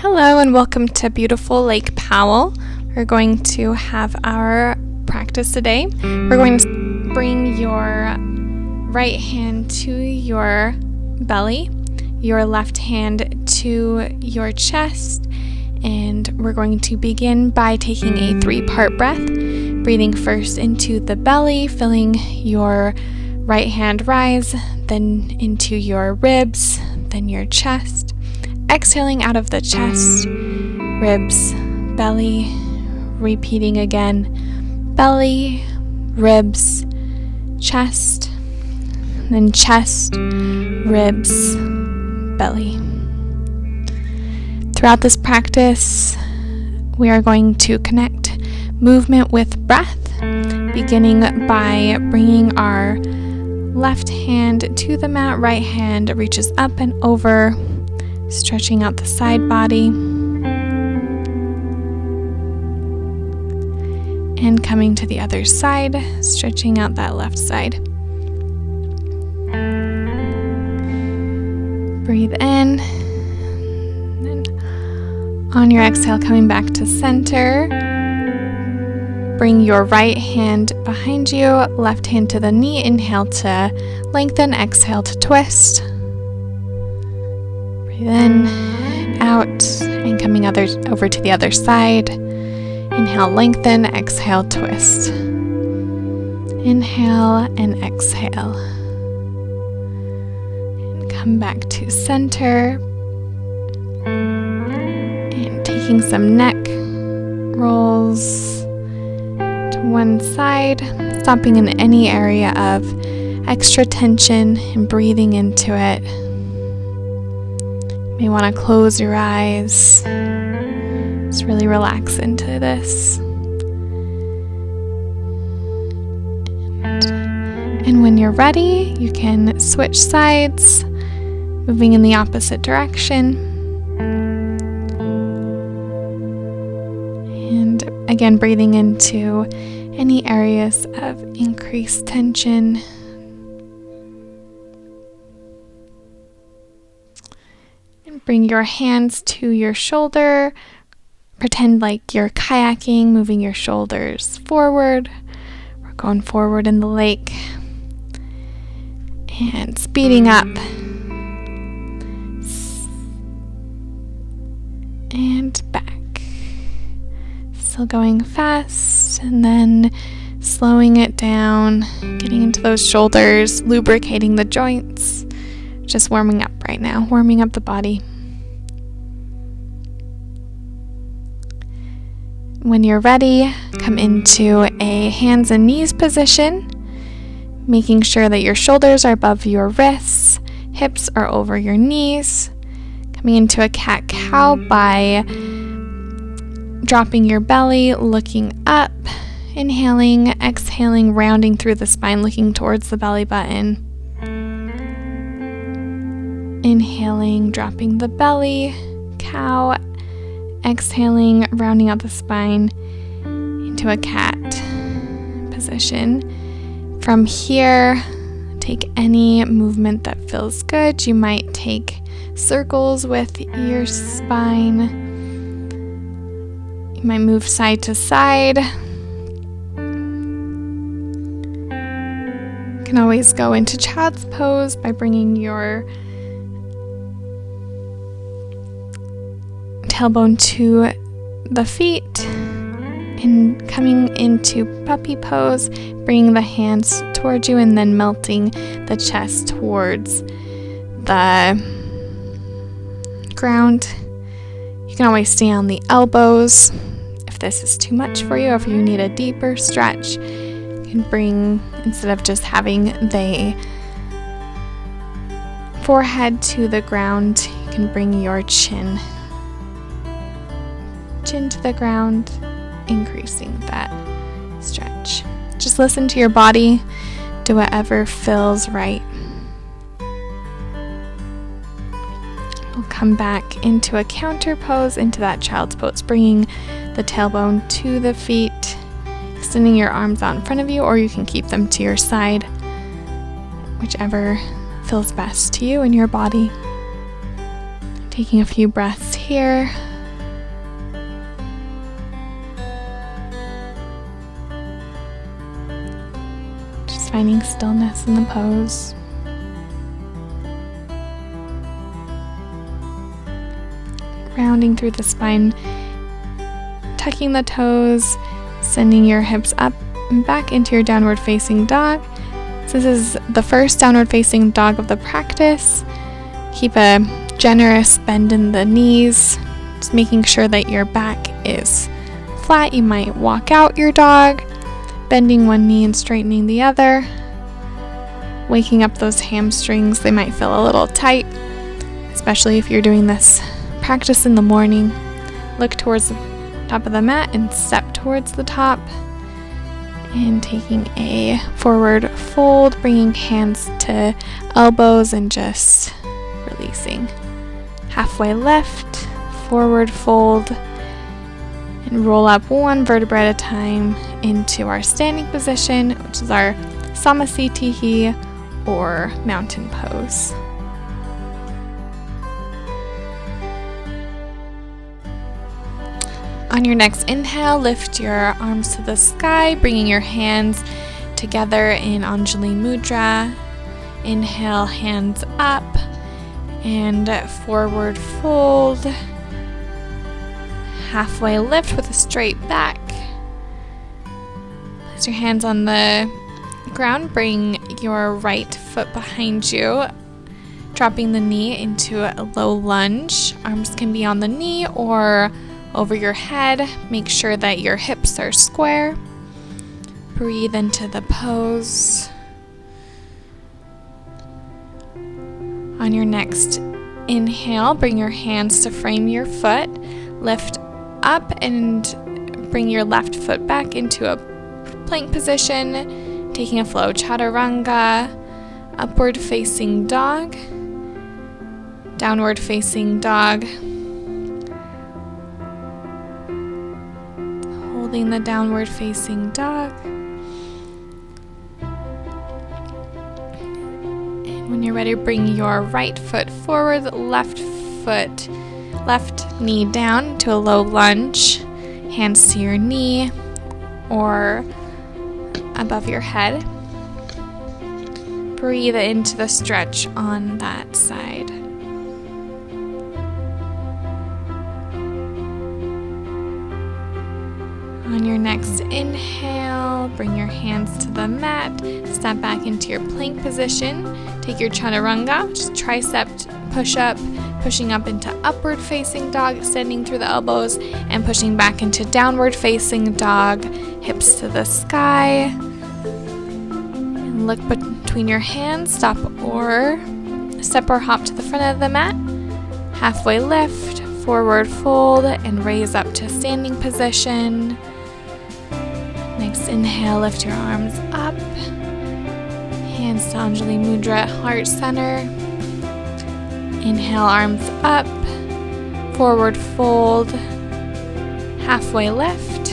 Hello and welcome to beautiful Lake Powell. We're going to have our practice today. We're going to bring your right hand to your belly, your left hand to your chest, and we're going to begin by taking a 3-part breath, breathing first into the belly, feeling your right hand rise, then into your ribs, then your chest. Exhaling out of the chest, ribs, belly, repeating again, belly, ribs, chest, then chest, ribs, belly. Throughout this practice, we are going to connect movement with breath, beginning by bringing our left hand to the mat, right hand reaches up and over, stretching out the side body, and coming to the other side, stretching out that left side. Breathe in, and on your exhale, coming back to center, bring your right hand behind you, left hand to the knee, inhale to lengthen, exhale to twist. Breathe in, out, and coming over to the other side. Inhale, lengthen, exhale, twist. Inhale and exhale. And come back to center. And taking some neck rolls to one side, stopping in any area of extra tension and breathing into it. You want to close your eyes. Just really relax into this. And when you're ready, you can switch sides, moving in the opposite direction. And again, breathing into any areas of increased tension. Bring your hands to your shoulder. Pretend like you're kayaking, moving your shoulders forward. We're going forward in the lake. And speeding up. And back. Still going fast. And then slowing it down. Getting into those shoulders, lubricating the joints. Just warming up right now, warming up the body. When you're ready, come into a hands and knees position, making sure that your shoulders are above your wrists, hips are over your knees. Coming into a cat-cow by dropping your belly, looking up, inhaling, exhaling, rounding through the spine, looking towards the belly button. Inhaling, dropping the belly, cow. Exhaling, rounding out the spine into a cat position. From here, take any movement that feels good. You might take circles with your spine. You might move side to side. You can always go into child's pose by bringing your tailbone to the feet and coming into puppy pose, bringing the hands towards you and then melting the chest towards the ground. You can always stay on the elbows if this is too much for you. If you need a deeper stretch, you can bring, instead of just having the forehead to the ground, you can bring your chin to the ground, increasing that stretch. Just listen to your body, do whatever feels right. We'll come back into a counter pose, into that child's pose, bringing the tailbone to the feet, extending your arms out in front of you, or you can keep them to your side, whichever feels best to you and your body. Taking a few breaths here. finding stillness in the pose. Rounding through the spine, tucking the toes, sending your hips up and back into your downward facing dog. So this is the first downward facing dog of the practice. Keep a generous bend in the knees, just making sure that your back is flat. You might walk out your dog, bending one knee and straightening the other, waking up those hamstrings. They might feel a little tight, especially if you're doing this practice in the morning. Look towards the top of the mat and step towards the top. And taking a forward fold, bringing hands to elbows and just releasing. Halfway lift, forward fold, and roll up one vertebra at a time into our standing position, which is our samasthiti or mountain pose. On your next inhale, lift your arms to the sky, bringing your hands together in Anjali Mudra. Inhale, hands up, and forward fold. Halfway lift with a straight back. Place your hands on the ground, bring your right foot behind you, dropping the knee into a low lunge. Arms can be on the knee or over your head. Make sure that your hips are square. Breathe into the pose. On your next inhale, bring your hands to frame your foot. Lift up and bring your left foot back into a plank position, taking a flow chaturanga, upward facing dog, downward facing dog. Holding the downward facing dog. And when you're ready, bring your right foot forward, left knee down to a low lunge, hands to your knee or above your head. Breathe into the stretch on that side. On your next inhale, bring your hands to the mat, step back into your plank position. Take your chaturanga, which is tricep push-up, pushing up into upward facing dog, extending through the elbows, and pushing back into downward facing dog, hips to the sky. And look between your hands, step or hop to the front of the mat. Halfway lift, forward fold, and raise up to standing position. Next inhale, lift your arms up. Hands to Anjali Mudra, heart center. Inhale, arms up. Forward fold. Halfway lift.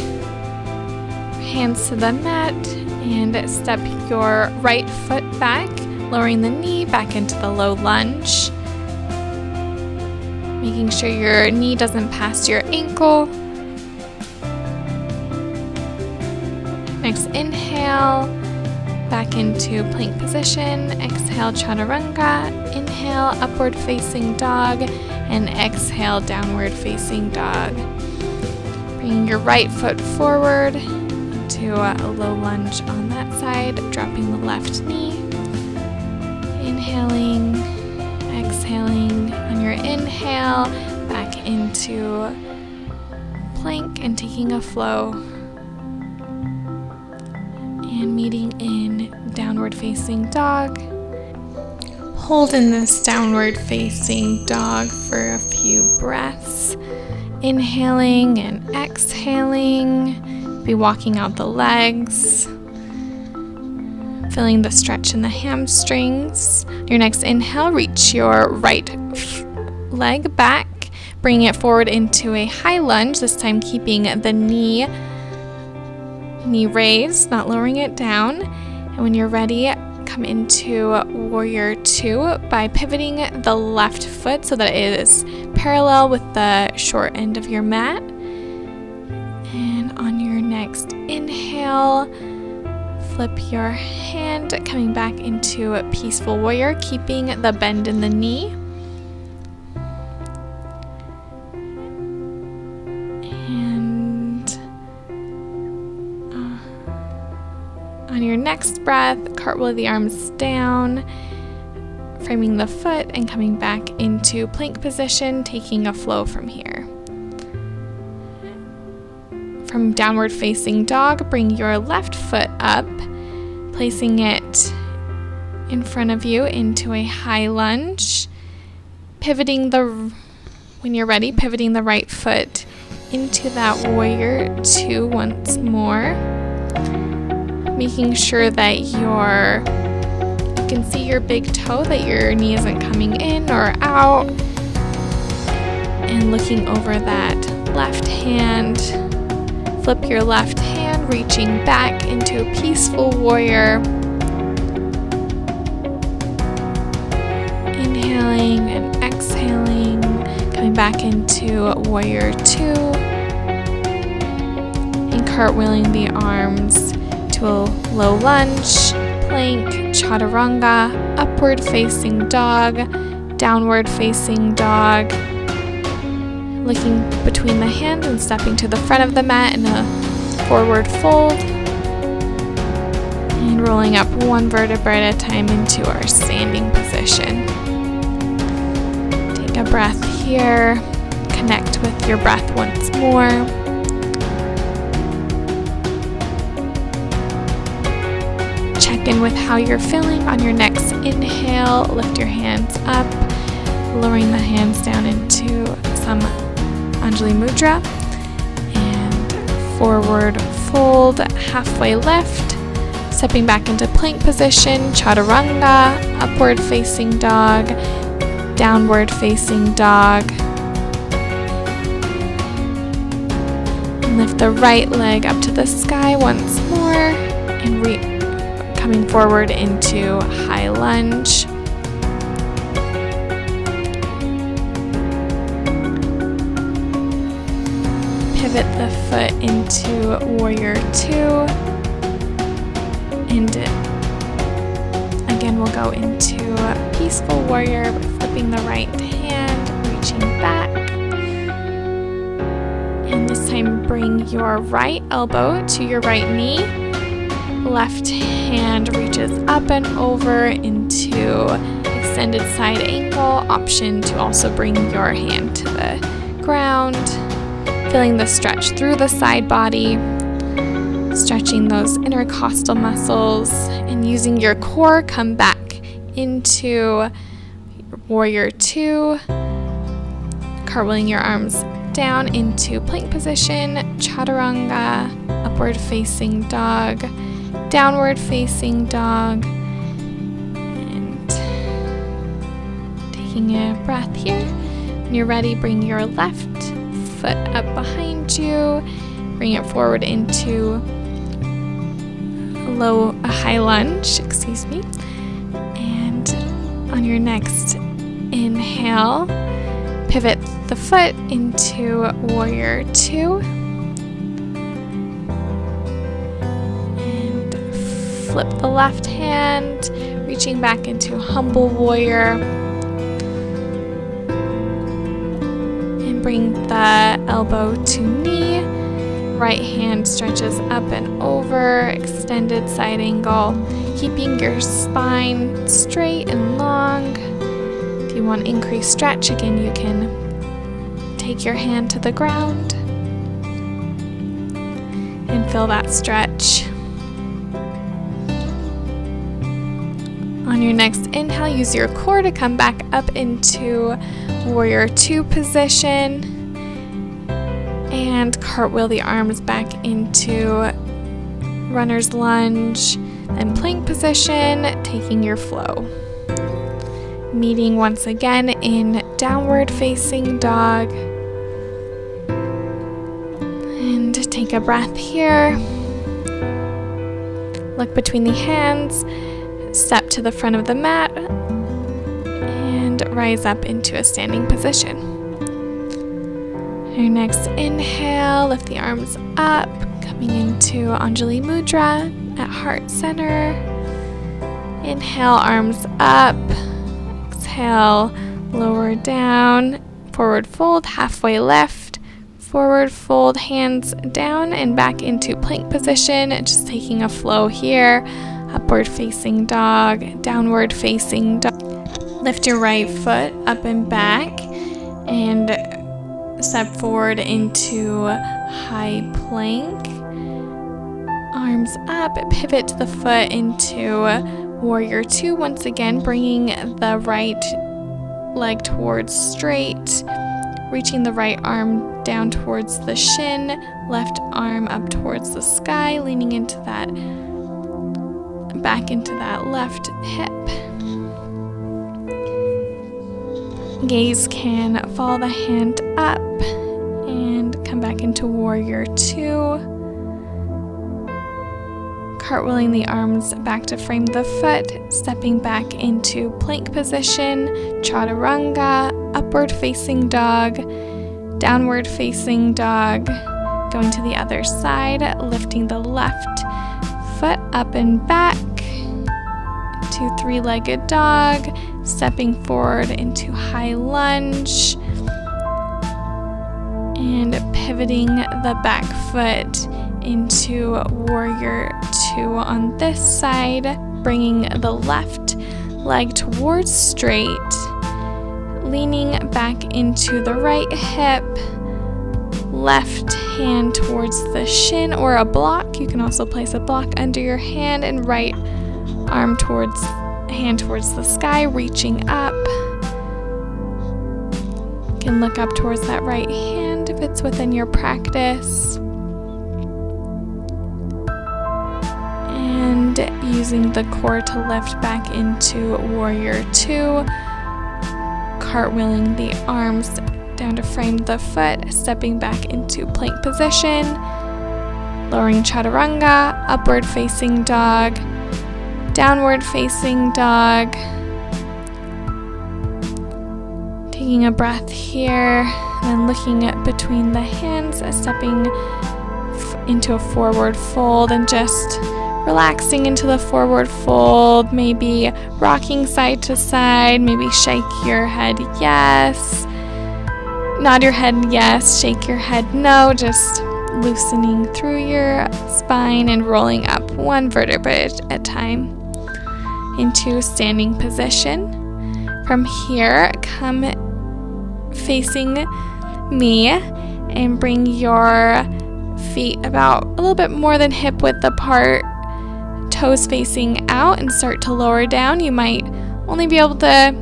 Hands to the mat. And step your right foot back, lowering the knee back into the low lunge. Making sure your knee doesn't pass your ankle. Next inhale, back into plank position. Exhale, chaturanga. Inhale, upward facing dog. And exhale, downward facing dog. Bringing your right foot forward into a low lunge on that side. Dropping the left knee. Inhaling, exhaling. On your inhale, back into plank and taking a flow. And meeting in downward facing dog. Hold in this downward facing dog for a few breaths. Inhaling and exhaling. Be walking out the legs. Feeling the stretch in the hamstrings. Your next inhale, reach your right leg back. Bring it forward into a high lunge, this time keeping the knee raised, not lowering it down. And when you're ready, come into Warrior 2 by pivoting the left foot so that it is parallel with the short end of your mat. And on your next inhale, flip your hand, coming back into a peaceful warrior, keeping the bend in the knee. And on your next breath, cartwheel the arms down, framing the foot and coming back into plank position, taking a flow from here. From downward facing dog, bring your left foot up, placing it in front of you into a high lunge, when you're ready, pivoting the right foot into that warrior two once more, making sure that you can see your big toe, that your knee isn't coming in or out, and looking over that left hand. Flip your left hand, reaching back into a peaceful warrior. Inhaling and exhaling, coming back into warrior two. And cartwheeling the arms to a low lunge, plank, chaturanga, upward facing dog, downward facing dog. Looking between the hands and stepping to the front of the mat in a forward fold. And rolling up one vertebra at a time into our standing position. Take a breath here. Connect with your breath once more. Check in with how you're feeling on your next inhale. Lift your hands up, lowering the hands down into some Anjali Mudra, and forward fold, halfway lift, stepping back into plank position, chaturanga, upward facing dog, downward facing dog. And lift the right leg up to the sky once more, and coming forward into high lunge. Pivot the foot into warrior two, and again we'll go into peaceful warrior, flipping the right hand, reaching back, and this time bring your right elbow to your right knee, left hand reaches up and over into extended side angle, option to also bring your hand to the ground. Feeling the stretch through the side body, stretching those intercostal muscles, and using your core, come back into warrior two, cartwheeling your arms down into plank position, chaturanga, upward facing dog, downward facing dog, and taking a breath here. When you're ready, bring your left foot up behind you, bring it forward into a high lunge, and on your next inhale, pivot the foot into warrior two, and flip the left hand, reaching back into humble warrior. Bring the elbow to knee, right hand stretches up and over, extended side angle, keeping your spine straight and long. If you want increased stretch, again, you can take your hand to the ground and feel that stretch. On your next inhale, use your core to come back up into warrior two position, and cartwheel the arms back into runner's lunge and plank position, taking your flow. Meeting once again in downward facing dog. And take a breath here. Look between the hands, step to the front of the mat, and rise up into a standing position. Your next inhale, lift the arms up, coming into Anjali Mudra. at heart center. Inhale, arms up. Exhale, lower down. Forward fold, halfway lift. Forward fold, hands down and back into plank position. Just taking a flow here. Upward facing dog, downward facing dog. Lift your right foot up and back and step forward into high plank. Arms up, pivot to the foot into warrior two. Once again, bringing the right leg towards straight, reaching the right arm down towards the shin, left arm up towards the sky, leaning into that, back into that left hip. Gaze can follow the hand up and come back into warrior two. Cartwheeling the arms back to frame the foot, stepping back into plank position, chaturanga, upward facing dog, downward facing dog, going to the other side, lifting the left foot up and back to three-legged dog, stepping forward into high lunge, and pivoting the back foot into warrior two on this side, bringing the left leg towards straight, leaning back into the right hip, left hand towards the shin or a block. You can also place a block under your hand, and right arm towards the sky, reaching up. You can look up towards that right hand if it's within your practice. And using the core to lift back into warrior two, cartwheeling the arms down to frame the foot, stepping back into plank position, lowering chaturanga, upward facing dog, downward facing dog. Taking a breath here, and then looking at between the hands, stepping into a forward fold and just relaxing into the forward fold, maybe rocking side to side, maybe shake your head yes, nod your head yes, shake your head no, just loosening through your spine and rolling up one vertebrae at a time into standing position. From here, come facing me and bring your feet about a little bit more than hip width apart, toes facing out, and start to lower down. You might only be able to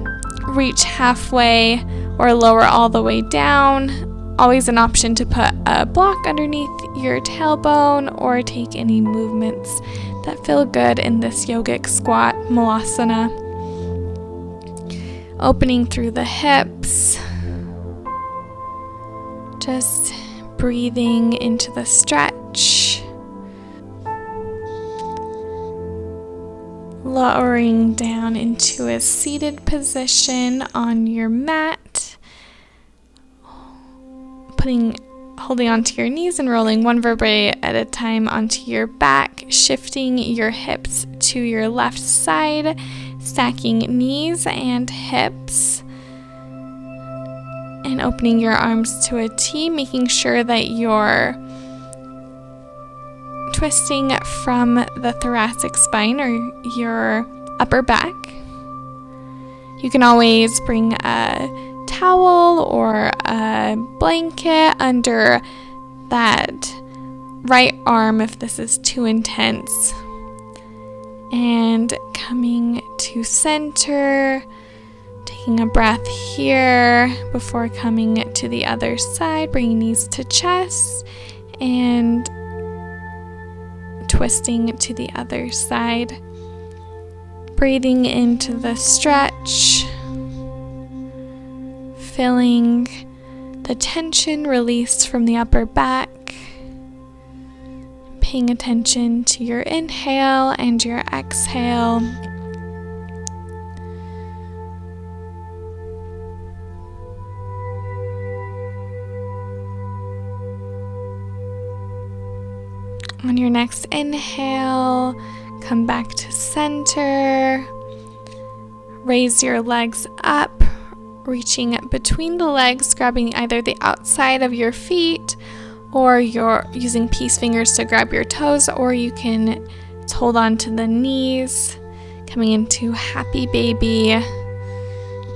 reach halfway or lower all the way down. Always an option to put a block underneath your tailbone or take any movements that feel good in this yogic squat, malasana. Opening through the hips, just breathing into the stretch. Lowering down into a seated position on your mat. Holding onto your knees and rolling one vertebrae at a time onto your back, shifting your hips to your left side, stacking knees and hips, and opening your arms to a T, making sure that you're twisting from the thoracic spine or your upper back. You can always bring a towel or a blanket under that right arm if this is too intense. And coming to center, taking a breath here before coming to the other side, bringing knees to chest and twisting to the other side. Breathing into the stretch, feeling the tension released from the upper back, paying attention to your inhale and your exhale. On your next inhale, come back to center. Raise your legs up, reaching between the legs, grabbing either the outside of your feet, or you're using peace fingers to grab your toes, or you can hold on to the knees, coming into happy baby.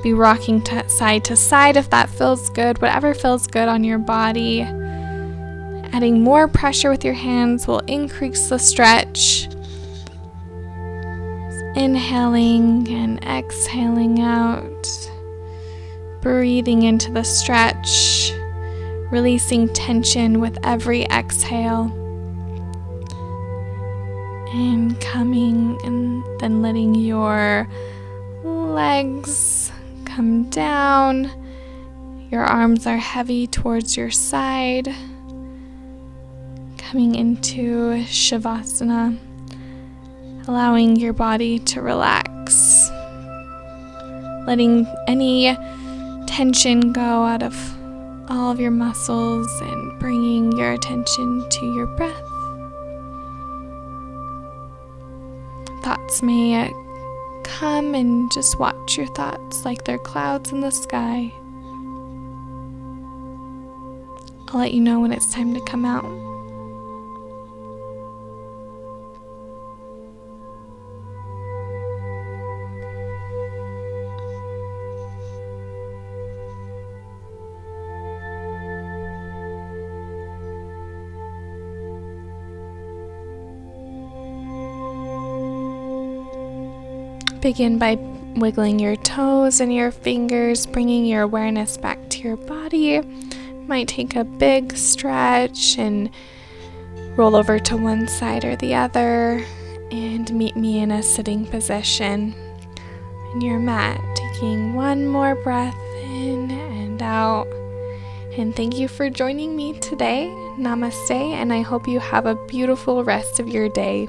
Be rocking side to side if that feels good, whatever feels good on your body. Adding more pressure with your hands will increase the stretch. Inhaling and exhaling out. Breathing into the stretch. Releasing tension with every exhale. And coming and then letting your legs come down. Your arms are heavy towards your side. Coming into Shavasana. Allowing your body to relax. Letting any tension go out of all of your muscles and bringing your attention to your breath. Thoughts may come, and just watch your thoughts like they're clouds in the sky. I'll let you know when it's time to come out. Begin by wiggling your toes and your fingers, bringing your awareness back to your body. Might take a big stretch and roll over to one side or the other, and meet me in a sitting position on your mat. Taking one more breath in and out. And thank you for joining me today. Namaste, and I hope you have a beautiful rest of your day.